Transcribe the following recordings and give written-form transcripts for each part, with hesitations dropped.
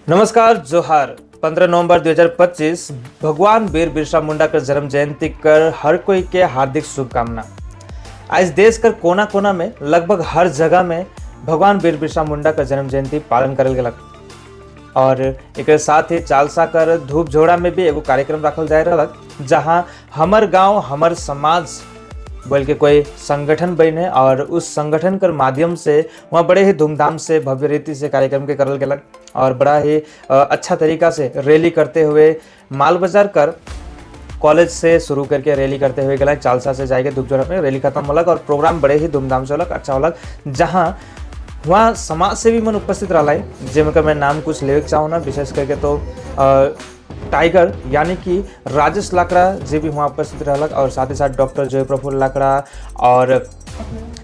नमस्कार जोहार। 15 नवंबर 2025 भगवान वीर बिरसा मुंडा कर जन्म जयंती कर हर कोई के हार्दिक शुभकामना। आज देश कर कोना कोना में लगभग हर जगह में भगवान वीर बिरसा मुंडा का जन्म जयंती पालन करल गेलक और एक साथ ही चालसा कर धूप झोड़ा में भी एगो कार्यक्रम रखल जाए रहलक, जहां हमर गांव हमर समाज बोल के कोई संगठन बने और उस संगठन कर माध्यम से वहाँ बड़े ही धूमधाम से भव्य रीति से कार्यक्रम के करल गेलक और बड़ा ही अच्छा तरीका से रैली करते हुए माल बाजार कर कॉलेज से शुरू करके रैली करते हुए गलक, चालसा से जाएगा धूपझोड़ा में रैली खत्म होलक और प्रोग्राम बड़े ही धूमधाम से होलक, अच्छा होलक। जहाँ वहाँ समाज सेवी मन उपस्थित रहा, जिनका मैं नाम कुछ ले चाहूँ ना, विशेष करके तो टाइगर यानी कि राजेश लाकड़ा जी भी वहाँ उपस्थित रहलक और साथ ही साथ डॉक्टर जय प्रफुल्ल लाकड़ा और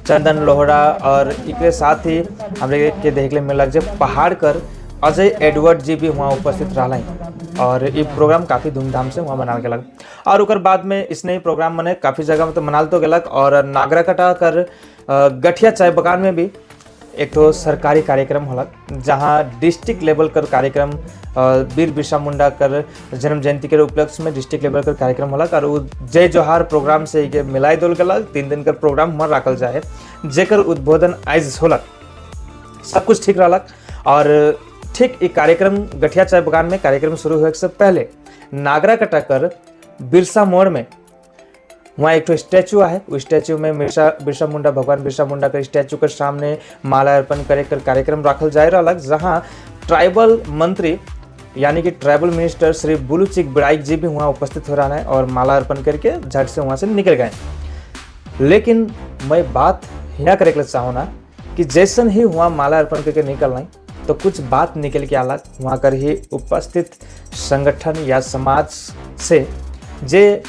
चंदन लोहड़ा और एक साथ ही हमरे के देखने मिलक जो पहाड़ कर अजय एडवर्ड जी भी वहाँ उपस्थित रहा और ये प्रोग्राम काफ़ी धूमधाम से वहाँ मनाल गेलक। और उकर बाद में इसने प्रोग्राम मने काफ़ी जगह में तो मनाल तो गेलक और नागराकटा कर गठिया चाय बगान में भी एक तो सरकारी कार्यक्रम होलक, जहाँ डिस्ट्रिक्ट लेवल कर कार्यक्रम वीर बिरसा मुंडा कर जन्म जयंती के उपलक्ष्य में डिस्ट्रिक्ट लेवल कर कार्यक्रम होलक और जय जोहार प्रोग्राम से के मिलाई दोल गलक। 3 दिन का प्रोग्राम वहाँ रखल जाए, जेकर उद्बोधन आज होलक। सब कुछ ठीक रहलक और ठीक एक कार्यक्रम गठिया चाय बगान में कार्यक्रम शुरू होने से पहले नागराकटा कर बिरसा मोड़ में वहाँ एक तो स्टैचू है, उस स्टैचू में बिरसा मुंडा भगवान बिरसा मुंडा के स्टैचू के सामने माला अर्पण करे कर कार्यक्रम रखल जाए रहलक, जहाँ ट्राइबल मंत्री यानी कि ट्राइबल मिनिस्टर श्री बुलूचिक बिड़ाइक जी भी वहाँ उपस्थित हो रहा है और माला अर्पण करके झट से वहाँ से निकल गए। लेकिन मैं बात यहाँ करे के चाहूँ ना कि जैसन ही वहाँ माला अर्पण करके निकलना तो कुछ बात निकल के आलक वहाँ कर ही उपस्थित संगठन या समाज से जे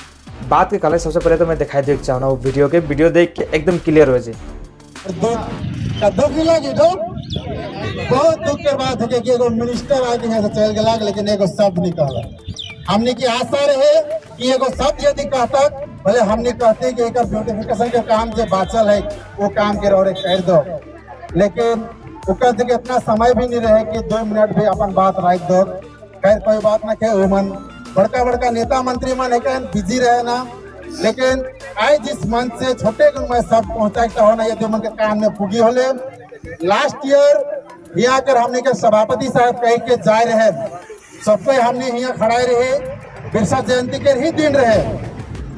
बात के काले। सबसे पहले तो मैं दिखाई देख चाहूँ वो वीडियो देख के एकदम क्लियर हो जाए। बहुत दुख के बात है कि एगो मिनिस्टर आज यहाँ से चल गया, लेकिन एगो शब्द नहीं कहला। हमने की आशा रहे कि एगो शब्द यदि कहता भले हमने कहते कि एक ब्यूटिफिकेशन के काम जो बाचल है वो काम के रौरे कर दो, लेकिन उकर के इतना समय भी नहीं रहे कि 2 मिनट भी अपन बात रख दो। खैर कोई बात ना के मन बड़का बड़का नेता मंत्री मन है बिजी रहे ना, लेकिन आज जिस मंच से छोटे में सब पहुंचाता होना यदि मन के काम में पुगी होले। लास्ट ईयर यहाँ कर हमने के सभापति साहब कह के जाए रहे, सबको हमने यहाँ खड़ाए रहे, बिरसा जयंती के ही दिन रहे।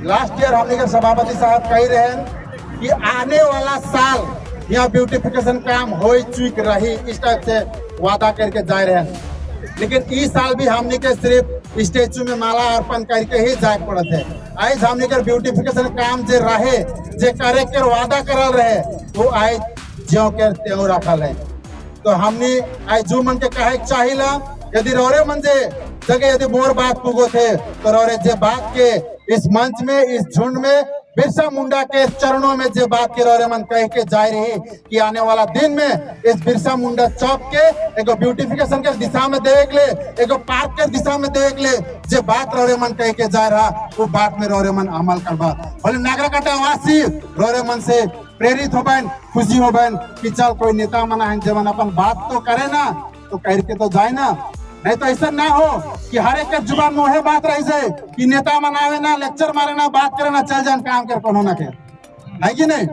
लास्ट ईयर हमने के सभापति साहब कह रहे कि आने वाला साल यहाँ ब्यूटिफिकेशन काम हो चुक रही, इस टाइप से वादा करके जाए रहे। लेकिन इस साल भी हमने के सिर्फ स्टेचू में माला अर्पण करके ही जाए पड़त है। आज हमने के ब्यूटिफिकेशन काम जे रहे जे करे के वादा करल रहे वो आज ज्यों के त्यों रखल है। तो हमने आज जो मन के कहे चाहिला यदि रौरे मन जे जगह यदि मोर बात पुगो थे तो रौरे जे बात के इस मंच में इस झुंड में बिरसा मुंडा के चरणों में जो बात के रौरे मन कह के जा रही कि आने वाला दिन में इस बिरसा मुंडा चौक के एगो ब्यूटिफिकेशन के दिशा में देख ले, एगो पार्क के दिशा में देख ले, जो बात रौरे मन कह के जा रहा वो बात में रौरे मन अमल करवा। बोले नागराकटा वासी रौरे मन से प्रेरित हो बन, खुशी हो बन कि चल कोई नेता मना है जब अपन बात तो करे ना तो कह के तो जाए ना, नहीं तो ऐसा ना हो कि हर एक जुबान में बात रही जाए कि नेता मनावे ना, लेक्चर मारे ना, बात करे ना, चल जाए काम कर कोनो ना के है कि नहीं।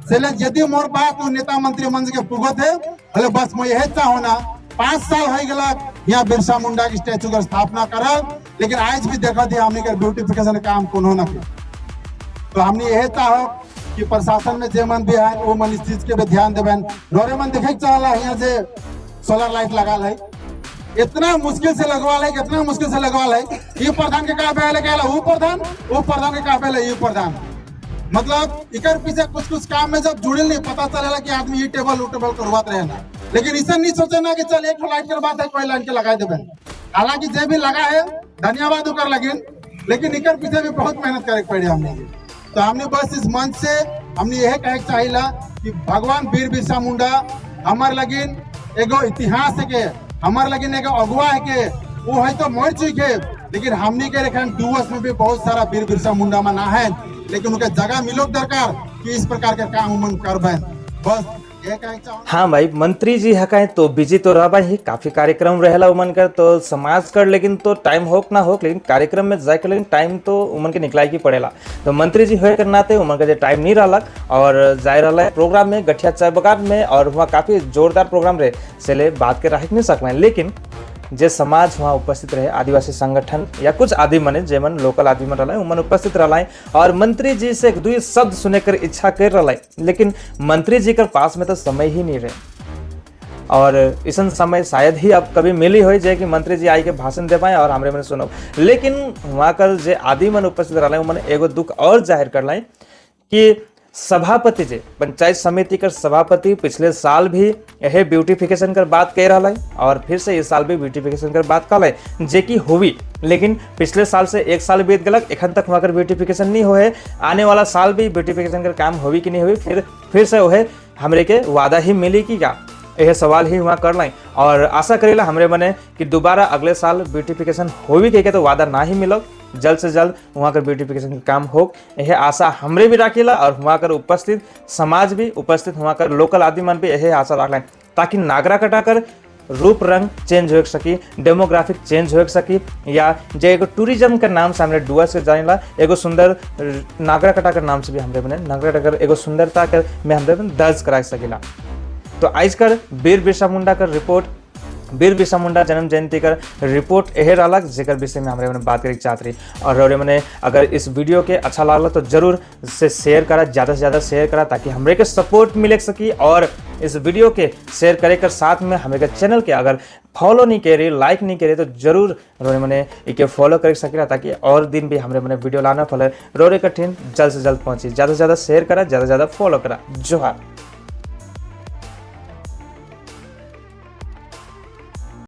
चले यदि मोर बात नेता मंत्री मंच के पुगो थे भले बस मैं यही चाहो ना 5 साल हो गया यहाँ बिरसा मुंडा की स्टैचू की स्थापना करल, लेकिन आज भी देखा थी हमने ब्यूटिफिकेशन काम कोनो ना के। तो हमने यही चाहो कि प्रशासन में जे मन भी है वो मन इस चीज के भी ध्यान देवें। रोरे मन देखे चाहला यहाँ से सोलर लाइट लगा है, इतना मुश्किल से लगवा है, कितना मुश्किल से लगवा है। ये प्रधान के कहा पहले कहला वो प्रधान के कहा पहले ये प्रधान, मतलब इकर पीछे कुछ काम में जब जुड़े नहीं पता चलेला कि आदमी ये टेबल करवाते रहे ना, लेकिन इसे नहीं सोचे ना कि चल एक लाइट के बात है कोई लाइन के लगा देवे। हालांकि जे भी लगा है धन्यवाद कर लगिन, लेकिन इकर पीछे भी बहुत मेहनत करे पड़े हमने। तो हमने बस इस मंच से हमने यह कहे चाहिए कि भगवान वीर बिरसा मुंडा हमार लगिन एगो इतिहास के, हमार लगिन एगो अगुआ है के, वो है तो मर चुके, लेकिन हमने के रेखन डूवस में भी बहुत सारा वीर बिरसा मुंडा मना है, लेकिन उनके जगह मिलो दरकार कि इस प्रकार के काम उमन कर बस ये कहना चाहूँ हाँ भाई, मंत्री जी हकाए तो बिजी तो रह भाई, काफी कार्यक्रम रहेला उमन कर तो समाज कर, लेकिन तो टाइम होक ना होक, लेकिन कार्यक्रम में जाए के लेकिन टाइम तो उमन के निकलाई की पड़ेला। तो मंत्री जी होए के नाते उमन का जो टाइम नहीं रहलक और जाए रहा प्रोग्राम में गठिया चाय बगान में, और वहाँ काफी जोरदार प्रोग्राम रहे से ले बात के रह नहीं सकते। लेकिन जे समाज वहाँ उपस्थित रहे, आदिवासी संगठन या कुछ आदि मने जेमन लोकल आदमी मन रहा उमन उपस्थित रहा और मंत्री जी से एक दुई शब्द सुने कर इच्छा कर रहा, लेकिन मंत्री जी के पास में तो समय ही नहीं रहे। और इसन समय शायद ही अब कभी मिली हो जे कि मंत्री जी आई के भाषण दे पाए और हमरे मन सुनो। लेकिन वहाँ कर जे आदि मन उपस्थित रहा उमन एगो दुख और जाहिर कर लाई कि सभापति जी, पंचायत समिति कर सभापति पिछले साल भी यह ब्यूटिफिकेशन कर बात कह रहा है और फिर से इस साल भी ब्यूटिफिकेशन कर बात कर रहा जे कि हुई, लेकिन पिछले साल से एक साल बीत गलक, एखन तक वहाँ कर ब्यूटिफिकेशन नहीं हुए। आने वाला साल भी ब्यूटिफिकेशन कर काम हुई कि नहीं हुई, फिर से वह हमरे के वादा ही मिली कि क्या, यह सवाल ही वहाँ कर लाई। और आशा करेला हमरे मने कि दोबारा अगले साल ब्यूटिफिकेशन होवी के तो वादा ना ही मिलो, जल्द से जल्द वहाँ कर ब्यूटिफिकेशन का काम हो, यह आशा हमरे भी राखेला और वहाँ कर उपस्थित समाज भी, उपस्थित वहाँ कर लोकल आदमी मन भी यह आशा रख लें, ताकि नागरा कटाकर रूप रंग चेंज हो सकी, डेमोग्राफिक चेंज हो सकी, या जो एगो टूरिज्म के नाम से हमने डुआ से जानेला एगो सुंदर नागरा कटाकर नाम से भी हमरे बने नागरा कटाकर एगो सुंदरता कर में हमरे दर्ज करा सकेला। तो आज कर वीर बिरसा मुंडा कर रिपोर्ट, वीर बिरसा मुंडा जन्म जयंती कर रिपोर्ट यह रहा जेकर विषय में हमारे बात करें चाहते रही। और मैंने अगर इस वीडियो के अच्छा लागला तो जरूर से शेयर करा, ज़्यादा से ज़्यादा शेयर करा, ताकि हमरे के सपोर्ट मिले सकी। और इस वीडियो के शेयर करे कर साथ में हमें के चैनल के अगर फॉलो नहीं करे, लाइक नहीं करे तो जरूर मैंने इके फॉलो कर सकेला, ताकि और दिन भी हमारे मैंने वीडियो लाना फल रोरे कठिन जल्द से जल्द पहुँची। ज़्यादा से ज़्यादा शेयर करा, ज़्यादा से ज़्यादा फॉलो करा। जोहार।